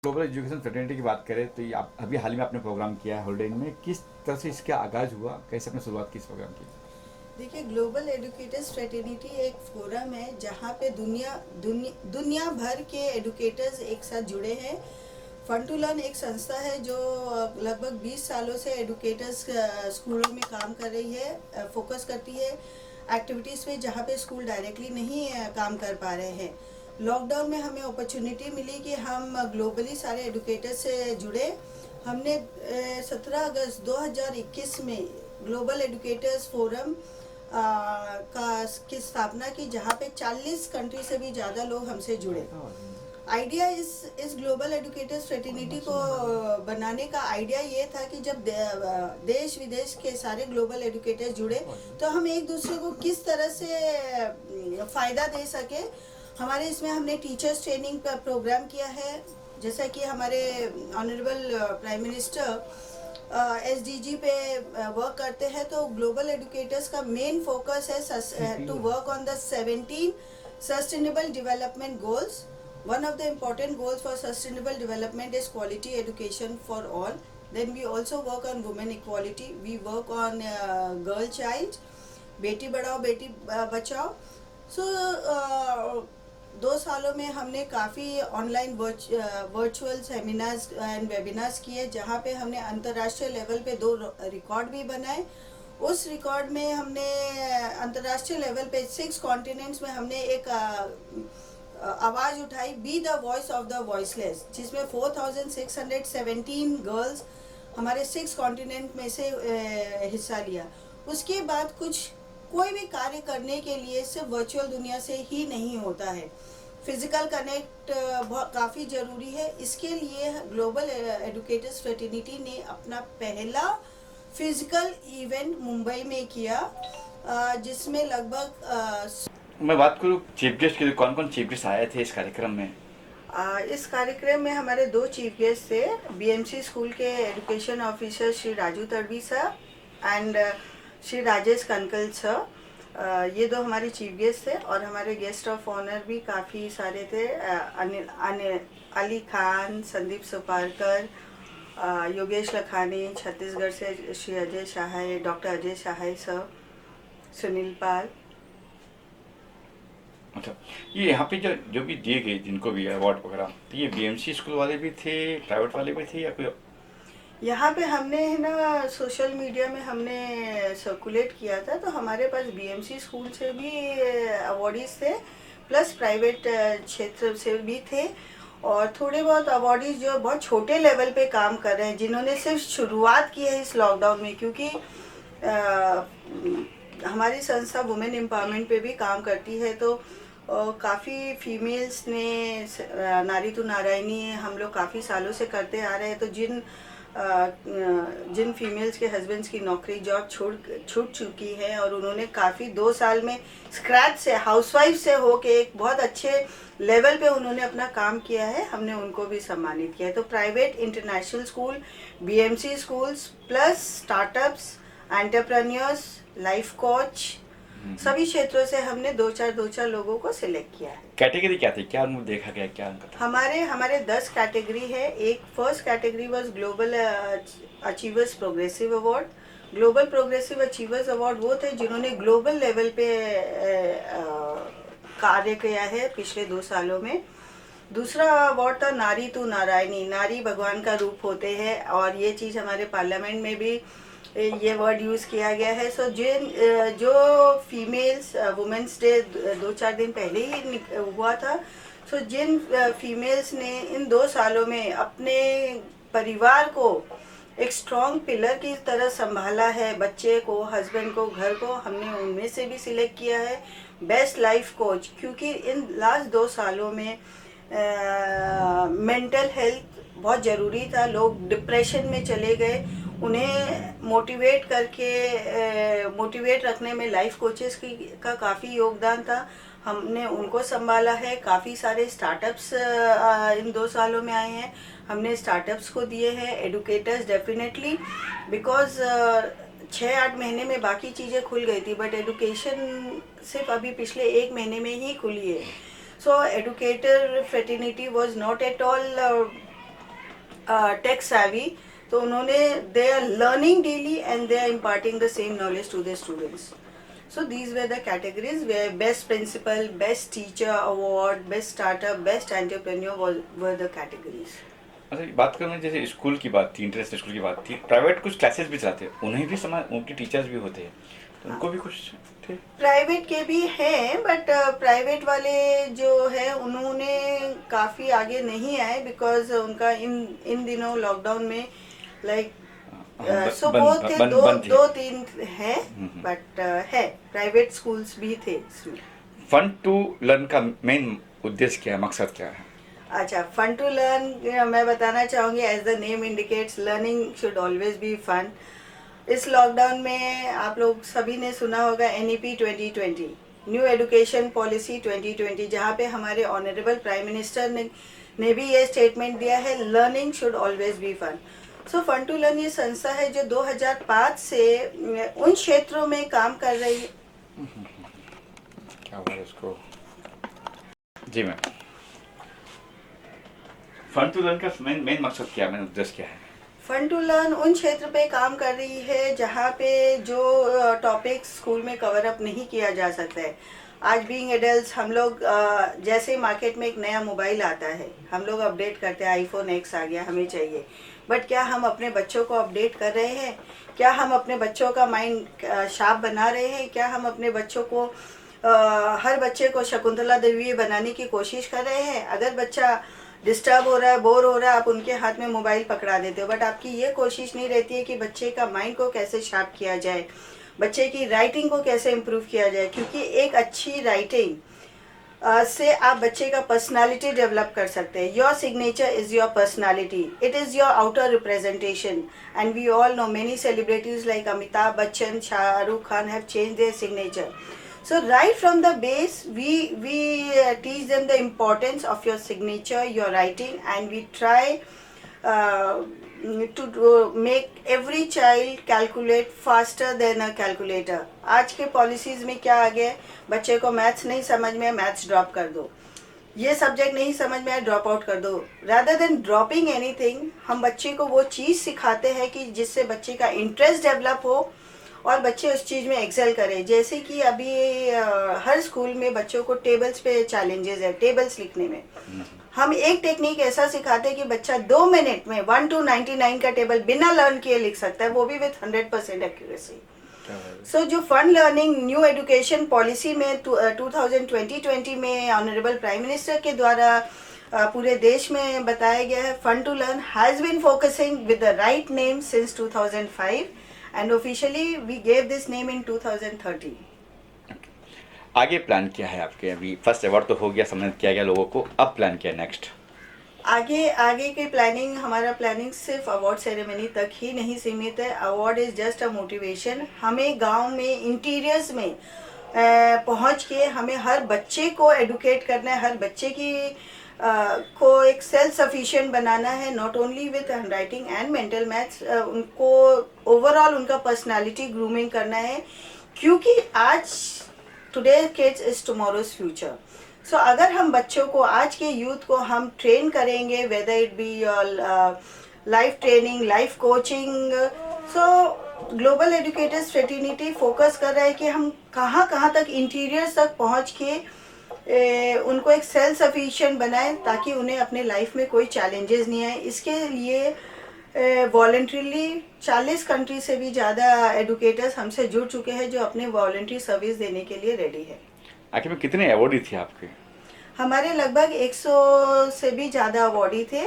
Global education fraternity की बात करें तो ये आप अभी हाल ही में आपने प्रोग्राम किया है हॉलीडे में, किस तरह से इसका आगाज़ हुआ, कैसे आपने शुरुआत की इस प्रोग्राम की? देखिए, ग्लोबल एडुकेटर्स फ्रेटर्निटी एक फोरम है जहाँ पे दुनिया भर के एडुकेटर्स एक साथ जुड़े हैं। फन टू लर्न एक संस्था है जो लगभग 20 सालों से एडुकेटर्स स्कूलों में काम कर रही है, फोकस करती है एक्टिविटीज़ पे जहाँ पे स्कूल डायरेक्टली नहीं काम कर पा रहे हैं। लॉकडाउन में हमें अपॉर्चुनिटी मिली कि हम ग्लोबली सारे एडुकेटर्स से जुड़े। हमने 17 अगस्त 2021 में ग्लोबल एडुकेटर्स फोरम की स्थापना की, जहाँ पे 40 कंट्री से भी ज़्यादा लोग हमसे जुड़े। आइडिया इस ग्लोबल एडुकेटर्स फ्रेटर्निटी को बनाने का आइडिया ये था कि जब देश विदेश के सारे ग्लोबल एडुकेटर्स जुड़े तो हम एक दूसरे को किस तरह से फ़ायदा दे सके। हमारे इसमें हमने टीचर्स ट्रेनिंग का प्रोग्राम किया है, जैसा कि हमारे ऑनरेबल प्राइम मिनिस्टर एसडीजी पे वर्क करते हैं। तो ग्लोबल एडुकेटर्स का मेन फोकस है to work on the 17 sustainable development goals. One of the important goals for sustainable development is quality education for all. Then we also work on women equality. We work on girl child, बेटी बढ़ाओ Beti Bachao. So 2 सालों में हमने काफ़ी online virtual seminars and webinars किए, जहाँ पे हमने अंतर्राष्ट्रीय लेवल पे 2 रिकॉर्ड भी बनाए. उस रिकॉर्ड में हमने अंतर्राष्ट्रीय लेवल पे 6 कॉन्टिनेंट्स में हमने एक आवाज़ उठाई, be the voice of the voiceless, जिसमें 4617 गर्ल्स हमारे 6 कॉन्टिनेंट में से हिस्सा लिया. उसके बाद कोई भी कार्य करने के लिए सिर्फ वर्चुअल दुनिया से ही नहीं होता है, फिजिकल कनेक्ट काफ़ी ज़रूरी है. इसके लिए ग्लोबल एडुकेटर्स फ्रेटर्निटी ने अपना पहला फिजिकल इवेंट मुंबई में किया, जिसमें लगभग मैं बात करूँ चीफ गेस्ट की, तो कौन कौन चीफ गेस्ट आए थे इस कार्यक्रम में? इस कार्यक्रम में हमारे 2 चीफ गेस्ट थे. बीएमसी स्कूल के education officer Shri Raju Tadvi sir and Shri Rajesh Kankal sir. ये 2 हमारे चीफ गेस्ट थे. और हमारे गेस्ट ऑफ ऑनर भी काफ़ी सारे थे. अली खान, संदीप सुपारकर, योगेश लखानी, छत्तीसगढ़ से श्री अजय शाह, डॉक्टर अजय शाह सर, सुनील पाल. अच्छा, ये यहाँ पे जो जो भी दिए गए जिनको भी अवार्ड वगैरह, तो ये बीएमसी स्कूल वाले भी थे, प्राइवेट वाले भी थे, या कोई? यहाँ पे हमने है ना सोशल मीडिया में हमने सर्कुलेट किया था, तो हमारे पास बीएमसी स्कूल से भी अवार्डीज थे, प्लस प्राइवेट क्षेत्र से भी थे. और थोड़े बहुत अवार्डीज जो बहुत छोटे लेवल पे काम कर रहे हैं, जिन्होंने सिर्फ शुरुआत की है इस लॉकडाउन में, क्योंकि हमारी संस्था वुमेन एम्पावरमेंट पे भी काम करती है. तो काफ़ी फीमेल्स ने नारी तो नारायणी हम लोग काफ़ी सालों से करते आ रहे हैं. तो जिन फीमेल्स के हस्बैंड्स की नौकरी जॉब छूट चुकी है और उन्होंने काफ़ी 2 साल में स्क्रैच से हाउसवाइफ से होके एक बहुत अच्छे लेवल पे उन्होंने अपना काम किया है, हमने उनको भी सम्मानित किया है. तो private international school, BMC schools, plus startups, entrepreneurs, life coach, सभी क्षेत्रों से हमने 2-4 लोगों को सिलेक्ट किया है. कैटेगरी क्या थी, क्या उनको देखा गया, क्या उनका था? हमारे 10 कैटेगरी है. एक first category was global achievers progressive award. Global progressive achievers award वो थे जिन्होंने ग्लोबल लेवल पे कार्य किया है पिछले 2 सालों में. दूसरा अवार्ड था नारी तू नारायणी. नारी भगवान का रूप होते हैं, और ये चीज़ हमारे पार्लियामेंट में भी ये वर्ड यूज़ किया गया है. सो जो फीमेल्स वुमेंस डे 2-4 दिन पहले ही हुआ था, सो जिन फीमेल्स ने इन 2 सालों में अपने परिवार को एक स्ट्रॉन्ग पिलर की तरह संभाला है, बच्चे को, हस्बैंड को, घर को, हमने उनमें से भी सिलेक्ट किया है. बेस्ट लाइफ कोच, क्योंकि इन लास्ट 2 सालों में मेंटल हेल्थ बहुत ज़रूरी था. लोग डिप्रेशन में चले गए. उन्हें मोटिवेट रखने में लाइफ कोचेस का काफ़ी योगदान था. हमने उनको संभाला है. काफ़ी सारे स्टार्टअप्स इन 2 सालों में आए हैं, हमने स्टार्टअप्स को दिए हैं. एडुकेटर्स डेफिनेटली, बिकॉज 6-8 महीने में बाकी चीज़ें खुल गई थी, बट एडुकेशन सिर्फ अभी पिछले 1 महीने में ही खुली है. So educator fraternity was not at all tech savvy, तो उन्होंने they are learning daily and they are imparting the same knowledge to the students. So these were the categories where best principal, best teacher award, best startup, best entrepreneur were the categories. अच्छा, बात करें जैसे school की बात थी, international school की बात थी, प्राइवेट कुछ क्लासेस भी चलाते हैं, उन्हें भी समान उनके टीचर्स भी होते हैं, तो उनको भी कुछ थे? प्राइवेट के भी हैं, बट प्राइवेट वाले जो है उन्होंने काफ़ी आगे नहीं आए, बिकॉज उनका इन दिनों लॉकडाउन में लाइक सो बहुत थे, दो तीन है, बट है प्राइवेट स्कूल्स भी थे इसमें. फन टू लर्न का मेन उद्देश्य क्या है, मकसद क्या है? अच्छा, फन टू लर्न मैं बताना चाहूँगी, as the name indicates, learning should always be fun. इस लॉकडाउन में आप लोग सभी ने सुना होगा NEP 2020, न्यू एजुकेशन पॉलिसी 2020, जहाँ पे हमारे ऑनरेबल प्राइम मिनिस्टर ने भी ये स्टेटमेंट दिया है, learning should always be fun. So fun to learn ये संस्था है जो 2005 से उन क्षेत्रों में काम कर रही है. क्या हुआ इसको? जी मैम, फन टू लर्न का मेन मकसद क्या है, मेन उद्देश्य क्या है? फन टू लर्न उन क्षेत्र पे काम कर रही है जहाँ पे जो टॉपिक स्कूल में कवर अप नहीं किया जा सकता है. आज बीइंग एडल्ट्स हम लोग जैसे मार्केट में एक नया मोबाइल आता है, हम लोग अपडेट करते हैं, iPhone X आ गया, हमें चाहिए. बट क्या हम अपने बच्चों को अपडेट कर रहे हैं? क्या हम अपने बच्चों का माइंड शार्प बना रहे हैं? क्या हम अपने बच्चों को हर बच्चे को शकुंतला देवी बनाने की कोशिश कर रहे हैं? अगर बच्चा डिस्टर्ब हो रहा है, बोर हो रहा है, आप उनके हाथ में मोबाइल पकड़ा देते हो, बट आपकी ये कोशिश नहीं रहती है कि बच्चे का माइंड को कैसे शार्प किया जाए, बच्चे की राइटिंग को कैसे इम्प्रूव किया जाए. क्योंकि एक अच्छी राइटिंग से आप बच्चे का पर्सनालिटी डेवलप कर सकते हैं. Your signature is your personality, it is your outer representation, and we all know many celebrities like Amitabh Bachchan, Shahrukh Khan have change their signature. So right from the base, we teach them the importance of your signature, your writing, and we try to make every child calculate faster than a calculator. आज के policies में क्या आ गया है, बच्चे को maths नहीं समझ में, मैथ्स ड्रॉप कर दो. ये सब्जेक्ट नहीं समझ में आया, ड्रॉप आउट कर दो. रादर देन ड्रॉपिंग एनीथिंग, हम बच्चे को वो चीज़ सिखाते हैं कि जिससे बच्चे का इंटरेस्ट डेवलप हो और बच्चे उस चीज़ में एक्सेल करें. जैसे कि अभी हर स्कूल में बच्चों को टेबल्स पे चैलेंजेस है, टेबल्स लिखने में. हम एक टेक्निक ऐसा सिखाते हैं कि बच्चा 2 मिनट में 1 to 99 का टेबल बिना लर्न किए लिख सकता है, वो भी विथ 100% एक्यूरेसी. सो जो fun learning new education policy में 2020 में ऑनरेबल प्राइम मिनिस्टर के द्वारा पूरे देश में बताया गया है, fun to learn has been focusing with the right name since 2005. And officially we gave this name in 2013. आगे प्लान क्या है आपके? अभी फर्स्ट अवार्ड तो हो गया, सम्मानित किया गया लोगों को, अब प्लान क्या है नेक्स्ट? आगे की प्लानिंग, हमारा प्लानिंग सिर्फ अवार्ड सेरेमनी तक ही नहीं सीमित है. Award is just a motivation. हमें गांव में इंटीरियर्स में पहुंच के हमें हर बच्चे को एडुकेट करना है, हर बच्चे की को एक सेल्फ सफिशिएंट बनाना है, not only with hand writing and mental maths. उनको ओवरऑल उनका पर्सनालिटी ग्रूमिंग करना है, क्योंकि आज today kids is tomorrow's future. So अगर हम बच्चों को, आज के यूथ को हम ट्रेन करेंगे, whether it be your life training, life coaching. So global educators fraternity focus कर रहा है कि हम कहाँ तक इंटीरियर तक पहुँच के उनको एक सेल्फ सफिशिएंट बनाएं, ताकि उन्हें अपने लाइफ में कोई चैलेंजेस नहीं आए. इसके लिए वॉलंटरीली 40 कंट्री से भी ज़्यादा एडुकेटर्स हमसे जुड़ चुके हैं, जो अपने वॉलंटरी सर्विस देने के लिए रेडी है. आखिर में कितने अवार्डी थे आपके? हमारे लगभग 100 से भी ज़्यादा अवार्डी थे.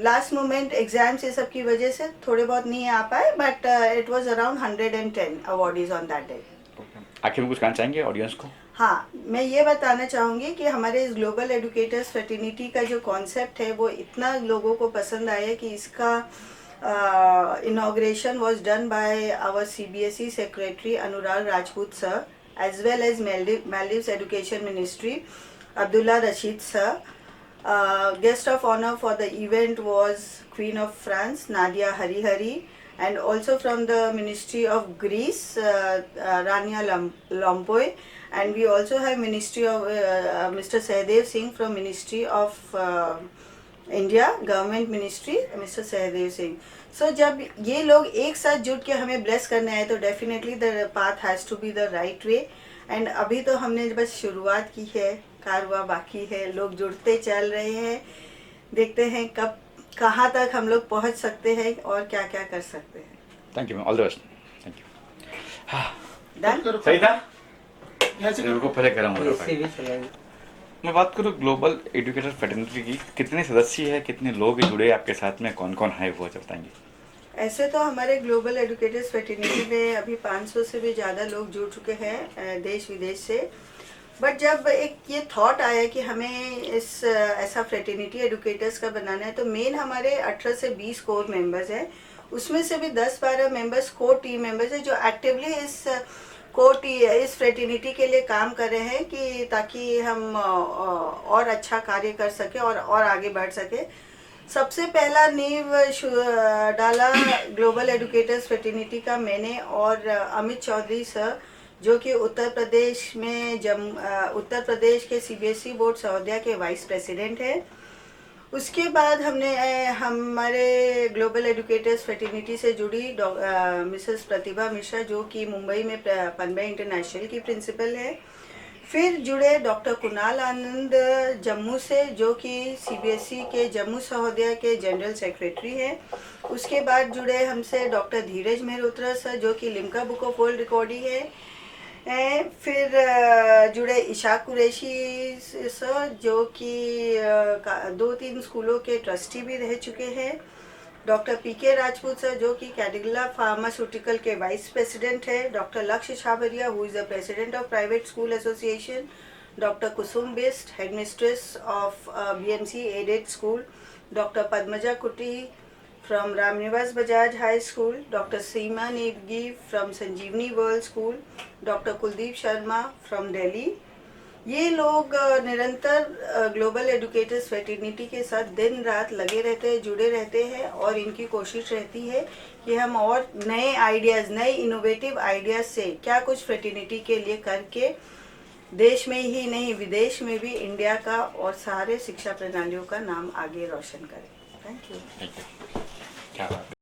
लास्ट मोमेंट एग्जाम्स ये सब की वजह से थोड़े बहुत नहीं आ पाए, but it was around 110 awardees on that day. आखिर में कुछ कहना चाहेंगे ऑडियंस को? हाँ, मैं ये बताना चाहूँगी कि हमारे इस ग्लोबल एजुकेटर्स फ्रेटर्निटी का जो कॉन्सेप्ट है वो इतना लोगों को पसंद आया कि इसका inauguration was done by our CBSE secretary Anurag Rajput sir, as well as Maldives education ministry Abdullah Rashid sir. Guest of honor for the event was Queen of France Nadia Harihari, and also from the Ministry of Greece Rania Lompoy, and we also have Ministry of Mr. Sahdev Singh from Ministry of India government ministry mister Sahdev Singh. So जब ये लोग एक साथ जुट के हमें bless करने आए तो definitely the path has to be the right way. And अभी तो हमने बस शुरुआत की है, कारवां बाकी है, लोग जुड़ते चल रहे हैं। देखते हैं कब कहाँ तक हम लोग पहुँच सकते हैं और क्या क्या कर सकते हैं। Thank you ma'am, all the best. Thank you. Done. सही था? मेरे को पहले गर्म हो रहा है। मैं बात करूँ ग्लोबल एजुकेटर फ्रेटर्निटी की, कितने सदस्य हैं, कितने लोग जुड़े आपके साथ में, कौन कौन है वो जब बताएंगे? ऐसे तो हमारे ग्लोबल एजुकेटर्स फ्रेटर्निटी में अभी 500 से भी ज़्यादा लोग जुड़ चुके हैं देश विदेश से। बट जब एक ये थॉट आया कि हमें ऐसा फ्रेटर्निटी एजुकेटर्स का बनाना है तो मेन हमारे 18 से 20 कोर मेंबर्स हैं। उसमें से भी 10-12 मेंबर्स कोर टीम मेंबर्स हैं जो एक्टिवली इस फ्रेटर्निटी के लिए काम कर रहे हैं कि ताकि हम और अच्छा कार्य कर सके और आगे बढ़ सके। सबसे पहला नींव डाला ग्लोबल एजुकेटर्स फ्रेटर्निटी का मैंने और अमित चौधरी सर, जो कि उत्तर प्रदेश के सीबीएसई बोर्ड सौदिया के वाइस प्रेसिडेंट हैं। उसके बाद हमने हमारे ग्लोबल एजुकेटर्स फ्रेटर्निटी से जुड़ी मिसेस प्रतिभा मिश्रा, जो कि मुंबई में पनबे इंटरनेशनल की प्रिंसिपल है। फिर जुड़े डॉक्टर कुणाल आनंद जम्मू से, जो कि सीबीएसई के जम्मू सहोदया के जनरल सेक्रेटरी हैं। उसके बाद जुड़े हमसे डॉक्टर धीरज मेहरोत्रा सर, जो कि Limca book of world record है। फिर जुड़े इशाक कुरैशी सर, जो कि 2-3 स्कूलों के ट्रस्टी भी रह चुके हैं। डॉक्टर पीके राजपूत सर, जो कि कैडिला फार्मास्यूटिकल के वाइस प्रेसिडेंट है। Doctor Lakshya Chhabria, who is the president of private school association. Doctor Kusum Bisht, headmistress of BMC aided school. Doctor Padmaja Kutty from Ramnivas Bajaj High School, Dr. Seema Nevgi from Sanjeevani World School, Dr. Kuldeep Sharma from Delhi। ये लोग निरंतर global educators fraternity के साथ दिन रात लगे रहते हैं, जुड़े रहते हैं और इनकी कोशिश रहती है कि हम और नए आइडियाज़, नए इनोवेटिव आइडियाज़ से क्या कुछ फ्रेटर्निटी के लिए करके देश में ही नहीं विदेश में भी इंडिया का और सारे शिक्षा प्रणालियों का नाम आगे रोशन करें। Thank you. क्या बात है।